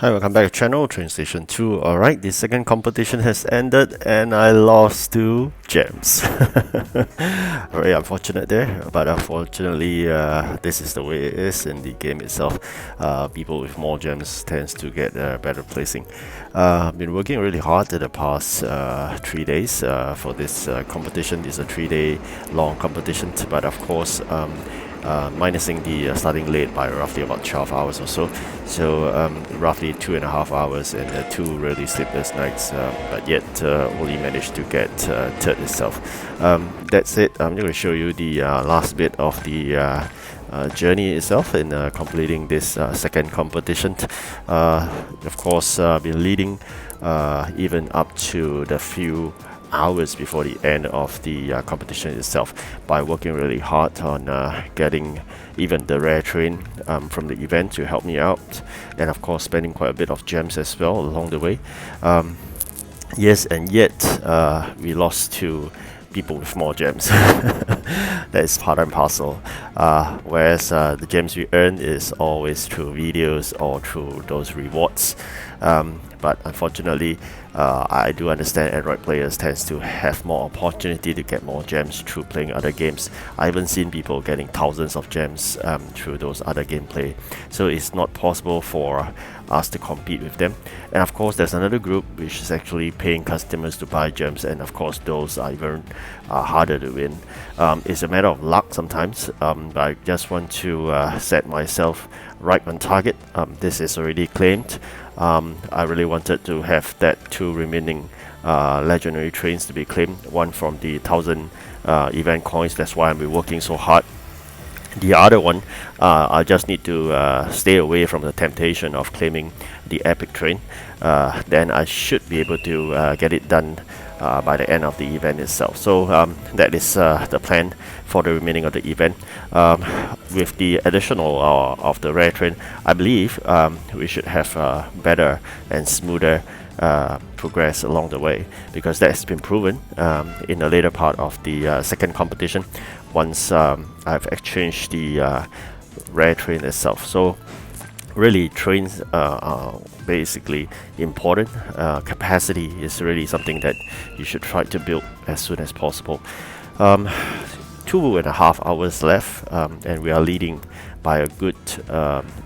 Hi, welcome back to channel TrainStation 2. Alright, the second competition has ended and I lost 2 gems. Very unfortunate there, but unfortunately this is the way it is in the game itself. People with more gems tends to get better placing. I've been working really hard in the past 3 days for this competition. It's a 3-day long competition, but of course minusing the starting late by roughly about 12 hours or so. So roughly 2.5 hours and 2 really sleepless nights, but yet only managed to get third itself. That's it. I'm going to show you the last bit of the journey itself in completing this second competition. Of course, been leading even up to the few hours before the end of the competition itself by working really hard on getting even the rare train from the event to help me out, and of course spending quite a bit of gems as well along the way. Yes, and yet we lost to people with more gems. That is part and parcel. Whereas the gems we earn is always through videos or through those rewards. But unfortunately, I do understand Android players tends to have more opportunity to get more gems through playing other games. I haven't seen people getting thousands of gems through those other gameplay, so it's not possible for us to compete with them. And of course, there's another group which is actually paying customers to buy gems, and of course those are even harder to win. It's a matter of luck sometimes, but I just want to set myself right on target. This is already claimed. I really wanted to have that 2 remaining legendary trains to be claimed, one from the 1000 event coins. That's why I'm working so hard. The other one, I just need to stay away from the temptation of claiming the epic train. Then I should be able to get it done by the end of the event itself. So that is the plan for the remaining of the event. With the additional of the rare train, I believe we should have better and smoother progress along the way, because that has been proven in the later part of the second competition once I've exchanged the rare train itself. So really, trains are basically important. Capacity is really something that you should try to build as soon as possible. 2.5 hours left, and we are leading by a good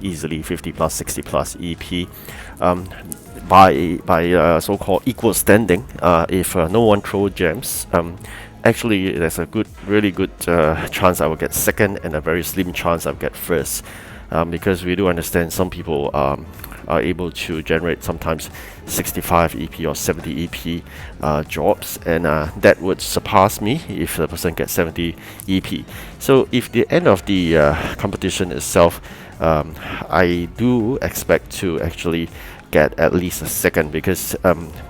easily 50 plus 60 plus EP, by so-called equal standing. If no one throws gems, actually there's a really good chance I will get second, and a very slim chance I'll get first. Because we do understand some people are able to generate sometimes 65 EP or 70 EP jobs, and that would surpass me if the person gets 70 EP. So if the end of the competition itself, I do expect to actually get at least a second, because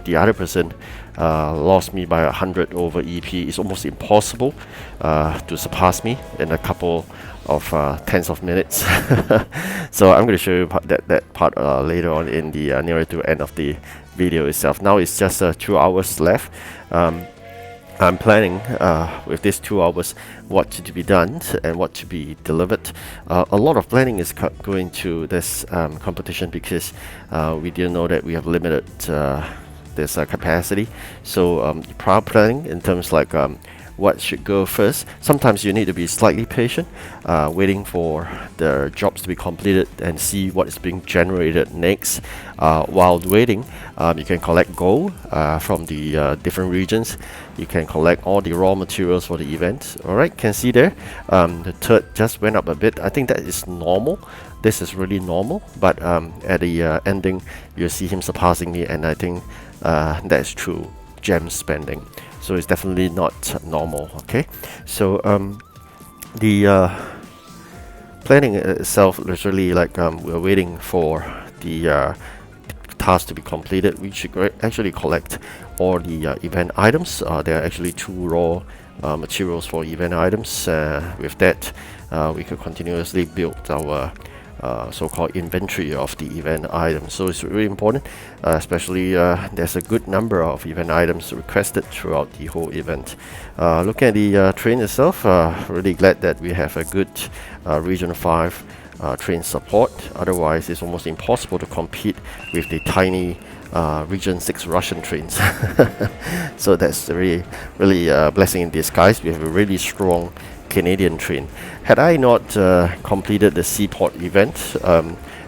the other person lost me by 100 over EP. It's almost impossible to surpass me in a couple of tens of minutes. So I'm going to show you that part later on in the nearer to end of the video itself. Now it's just 2 hours left. I'm planning with these 2 hours what to be done and what to be delivered. A lot of planning is going to this competition, because we didn't know that we have limited this capacity. So prior planning in terms like what should go first. Sometimes you need to be slightly patient, waiting for the jobs to be completed and see what is being generated next. While waiting, you can collect gold from the different regions. You can collect all the raw materials for the event. Alright, can see there the third just went up a bit. I think that is normal. This is really normal, but at the ending you'll see him surpassing me, and I think that's true gem spending. So it's definitely not normal. Okay, so the planning itself is really like we're waiting for the task to be completed. We should actually collect all the event items. There are actually 2 raw materials for event items. With that, we could continuously build our so-called inventory of the event items. So it's really important, especially there's a good number of event items requested throughout the whole event. Looking at the train itself, really glad that we have a good Region 5 train support. Otherwise, it's almost impossible to compete with the tiny Region 6 Russian trains. So that's really a blessing in disguise. We have a really strong Canadian train. Had I not completed the Seaport event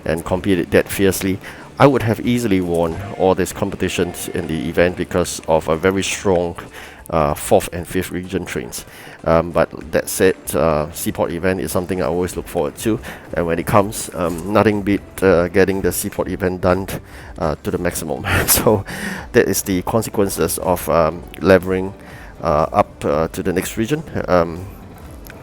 and competed that fiercely, I would have easily won all these competitions in the event because of a very strong 4th and 5th region trains. But that said, Seaport event is something I always look forward to, and when it comes, nothing beat getting the Seaport event done to the maximum. So that is the consequences of leveling up to the next region.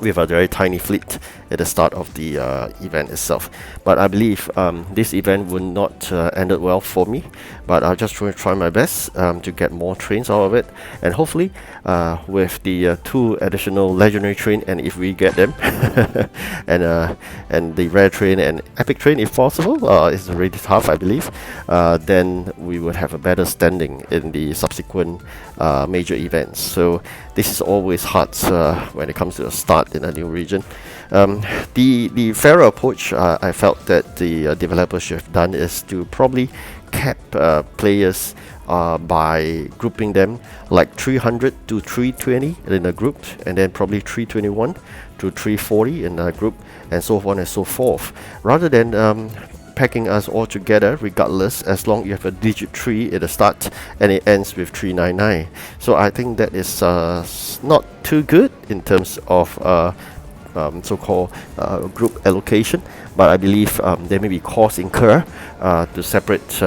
With a very tiny fleet at the start of the event itself. But I believe this event would not ended well for me, but I'll just try my best to get more trains out of it, and hopefully with the 2 additional legendary train, and if we get them, and the rare train and epic train if possible, it's really tough I believe, then we would have a better standing in the subsequent major events. So this is always hard when it comes to a start in a new region. The fairer approach I felt that the developers should have done is to probably cap players by grouping them like 300 to 320 in a group, and then probably 321 to 340 in a group, and so on and so forth, rather than packing us all together regardless, as long you have a digit 3 at the start and it ends with 399. So I think that is not too good in terms of so-called group allocation, but I believe there may be costs incurred to separate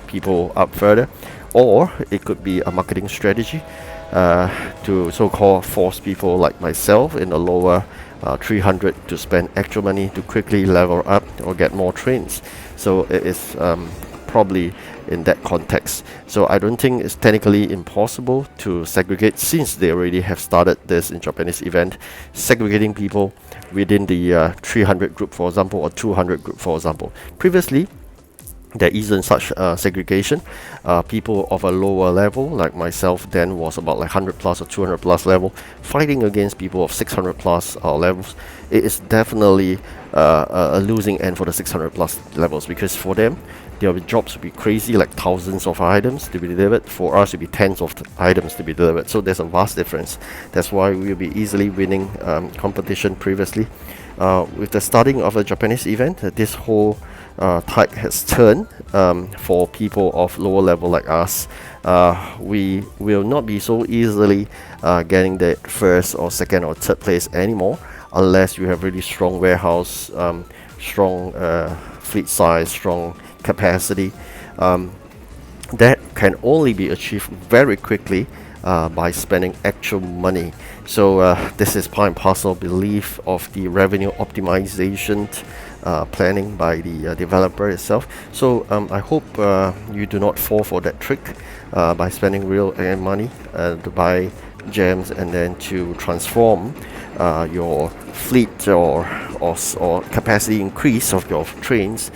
people up further, or it could be a marketing strategy to so-called force people like myself in the lower 300 to spend extra money to quickly level up or get more trains. So it is probably in that context. So I don't think it's technically impossible to segregate, since they already have started this in Japanese event, segregating people within the 300 group, for example, or 200 group, for example. Previously, there isn't such segregation. People of a lower level like myself then was about like 100 plus or 200 plus level fighting against people of 600 plus levels. It is definitely a losing end for the 600 plus levels, because for them their jobs will be crazy, like thousands of items to be delivered. For us, it will be tens of items to be delivered. So there's a vast difference. That's why we will be easily winning competition previously. With the starting of the Japanese event, this whole tide has turned for people of lower level like us. We will not be so easily getting the first or second or third place anymore, unless you have really strong warehouse, strong fleet size, strong capacity. That can only be achieved very quickly by spending actual money. So this is part and parcel belief of the revenue optimization planning by the developer itself. So I hope you do not fall for that trick by spending real money to buy gems and then to transform your fleet or capacity increase of your trains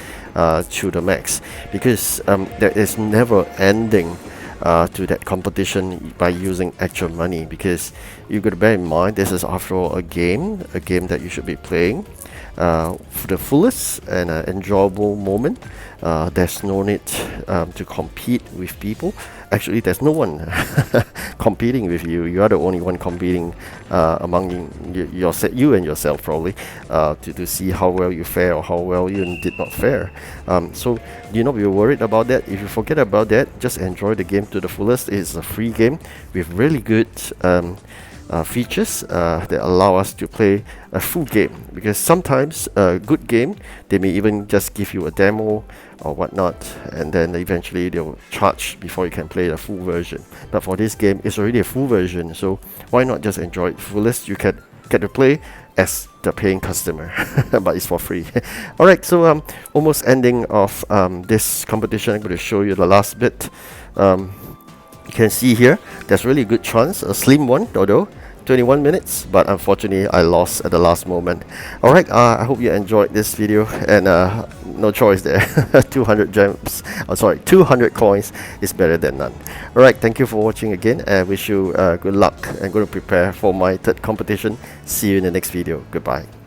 to the max, because there is never ending to that competition by using actual money, because you got to bear in mind this is after all a game that you should be playing for the fullest and enjoyable moment. There's no need to compete with people. Actually, there's no one competing with you. You are the only one competing among you and yourself, probably, to see how well you fare or how well you did not fare. So do not be worried about that. If you forget about that, just enjoy the game to the fullest. It's a free game with really good features that allow us to play a full game, because sometimes a good game, they may even just give you a demo or whatnot, and then eventually they'll charge before you can play the full version. But for this game, it's already a full version, so why not just enjoy it fullest? You can get to play as the paying customer, but it's for free. Alright, so almost ending of this competition. I'm going to show you the last bit. You can see here, there's really a good chance, a slim one, although 21 minutes, but unfortunately I lost at the last moment. Alright, I hope you enjoyed this video, and no choice there. 200 gems, 200 coins is better than none. Alright, thank you for watching again, and wish you good luck. I'm going to prepare for my third competition. See you in the next video. Goodbye.